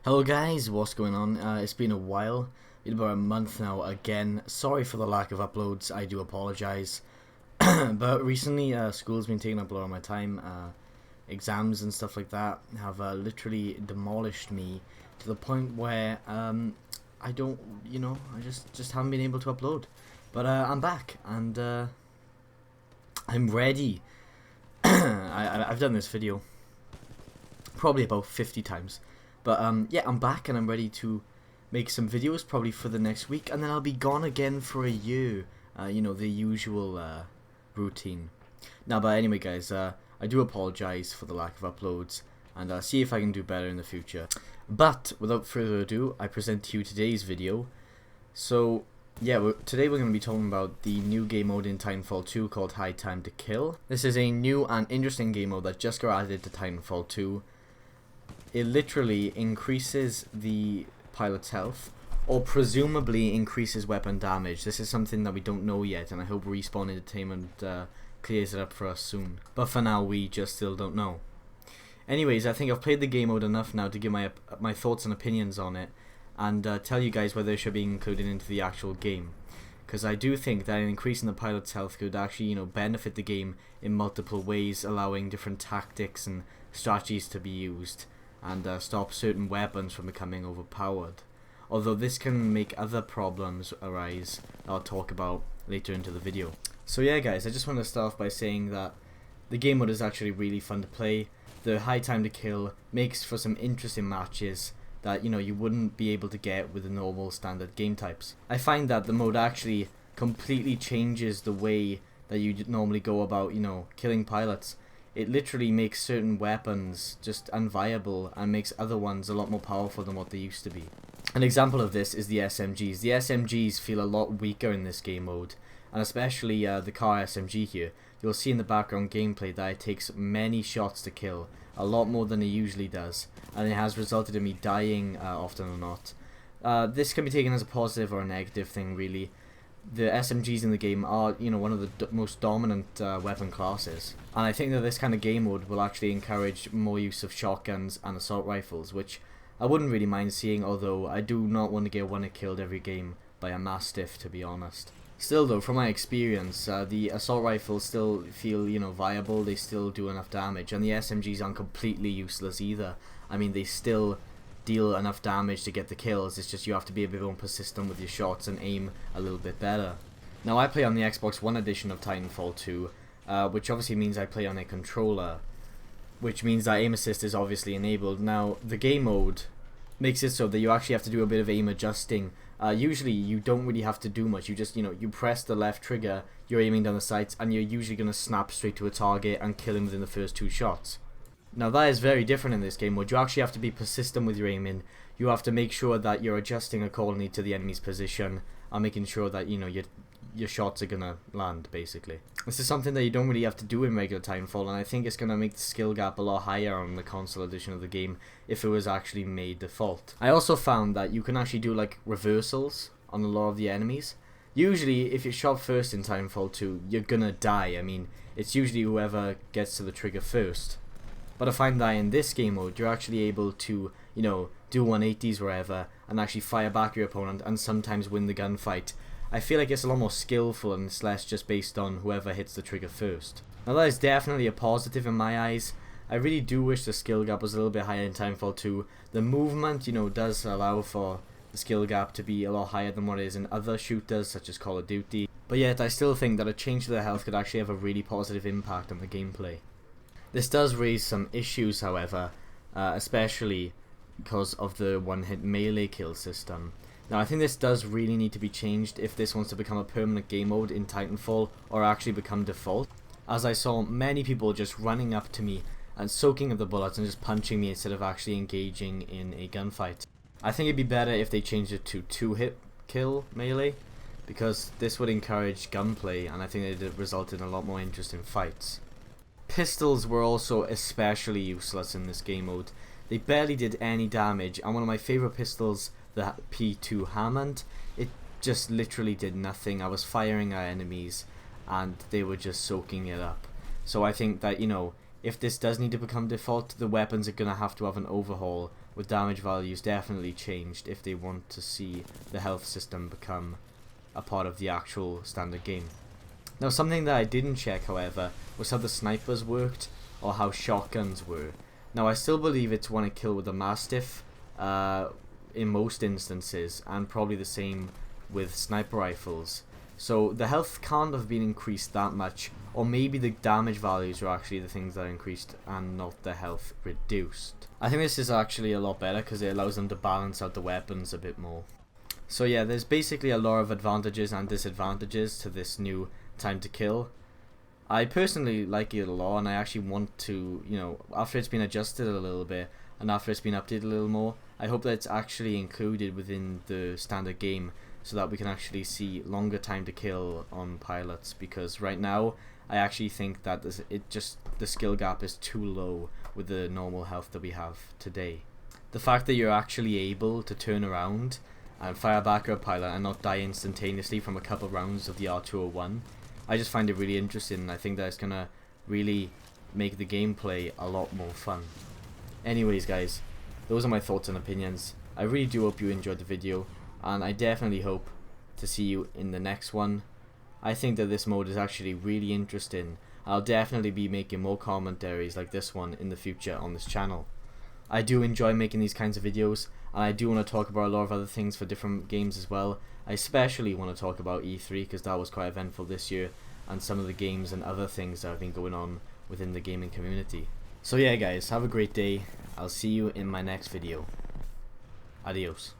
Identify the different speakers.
Speaker 1: Hello guys, what's going on? It's been a while, been about a month now again. Sorry for the lack of uploads, I do apologise. But recently school's been taking up a lot of my time. Exams and stuff like that have literally demolished me to the point where I don't, I just haven't been able to upload. But I'm back and I'm ready. I've done this video probably about 50 times. But yeah, I'm back and I'm ready to make some videos probably for the next week, and then I'll be gone again for a year. The usual routine. Now, but anyway, guys, I do apologize for the lack of uploads, and see if I can do better in the future. But without further ado, I present to you today's video. So yeah, today we're going to be talking about the new game mode in Titanfall 2 called High Time to Kill. This is a new and interesting game mode that just got added to Titanfall 2. It literally increases the pilot's health, or presumably increases weapon damage. This is something that we don't know yet, and I hope Respawn Entertainment clears it up for us soon. But for now, we just still don't know. Anyways, I think I've played the game mode enough now to give my thoughts and opinions on it, and tell you guys whether it should be included into the actual game. Because I do think that increasing the pilot's health could actually, benefit the game in multiple ways, allowing different tactics and strategies to be used, and stop certain weapons from becoming overpowered. Although this can make other problems arise that I'll talk about later into the video. So yeah guys, I just want to start off by saying that the game mode is actually really fun to play. The High Time to Kill makes for some interesting matches that you wouldn't be able to get with the normal standard game types. I find that the mode actually completely changes the way that you normally go about killing pilots. It literally makes certain weapons just unviable and makes other ones a lot more powerful than what they used to be. An example of this is the SMGs. The SMGs feel a lot weaker in this game mode, and especially the car SMG here. You'll see in the background gameplay that it takes many shots to kill, a lot more than it usually does, and it has resulted in me dying often or not. This can be taken as a positive or a negative thing really. The SMGs in the game are, one of the most dominant weapon classes. And I think that this kind of game mode will actually encourage more use of shotguns and assault rifles, which I wouldn't really mind seeing, although I do not want to get one killed every game by a Mastiff, to be honest. Still though, from my experience, the assault rifles still feel, viable, they still do enough damage, and the SMGs aren't completely useless either. I mean, they still deal enough damage to get the kills. It's just you have to be a bit more persistent with your shots and aim a little bit better. Now I play on the Xbox One edition of Titanfall 2, which obviously means I play on a controller, which means that aim assist is obviously enabled. Now the game mode makes it so that you actually have to do a bit of aim adjusting. Usually you don't really have to do much. You just you press the left trigger, you're aiming down the sights, and you're usually going to snap straight to a target and kill him within the first 2 shots. Now that is very different in this game mode. You actually have to be persistent with your aiming. You have to make sure that you're adjusting accordingly to the enemy's position and making sure that your shots are gonna land, basically. This is something that you don't really have to do in regular Titanfall, and I think it's gonna make the skill gap a lot higher on the console edition of the game if it was actually made default. I also found that you can actually do like reversals on a lot of the enemies. Usually if you're shot first in Titanfall 2, you're gonna die. I mean, it's usually whoever gets to the trigger first. But I find that in this game mode, you're actually able to, do 180s wherever and actually fire back your opponent and sometimes win the gunfight. I feel like it's a lot more skillful and it's less just based on whoever hits the trigger first. Now that is definitely a positive in my eyes. I really do wish the skill gap was a little bit higher in Titanfall 2. The movement, does allow for the skill gap to be a lot higher than what it is in other shooters such as Call of Duty. But yet I still think that a change to the health could actually have a really positive impact on the gameplay. This does raise some issues, however, especially because of the one-hit melee kill system. Now I think this does really need to be changed if this wants to become a permanent game mode in Titanfall or actually become default, as I saw many people just running up to me and soaking up the bullets and just punching me instead of actually engaging in a gunfight. I think it'd be better if they changed it to 2-hit kill melee, because this would encourage gunplay and I think it would result in a lot more interesting fights. Pistols were also especially useless in this game mode. They barely did any damage, and one of my favourite pistols, the P2 Hammond, it just literally did nothing. I was firing at enemies and they were just soaking it up. So I think that, if this does need to become default, the weapons are going to have an overhaul with damage values definitely changed if they want to see the health system become a part of the actual standard game. Now, something that I didn't check, however, was how the snipers worked or how shotguns were. Now, I still believe it's one to kill with a Mastiff in most instances, and probably the same with sniper rifles. So the health can't have been increased that much, or maybe the damage values are actually the things that are increased and not the health reduced. I think this is actually a lot better because it allows them to balance out the weapons a bit more. So yeah, there's basically a lot of advantages and disadvantages to this new time to kill. I personally like it a lot, and I actually want to, you know, after it's been adjusted a little bit and after it's been updated a little more, I hope that it's actually included within the standard game so that we can actually see longer time to kill on pilots, because right now I actually think that the skill gap is too low with the normal health that we have today. The fact that you're actually able to turn around and fire back at a pilot and not die instantaneously from a couple rounds of the R201, I just find it really interesting, and I think that it's gonna really make the gameplay a lot more fun. Anyways guys, those are my thoughts and opinions. I really do hope you enjoyed the video, and I definitely hope to see you in the next one. I think that this mode is actually really interesting. I'll definitely be making more commentaries like this one in the future on this channel. I do enjoy making these kinds of videos, and I do want to talk about a lot of other things for different games as well. I especially want to talk about E3 because that was quite eventful this year, and some of the games and other things that have been going on within the gaming community. So yeah guys, have a great day. I'll see you in my next video. Adios.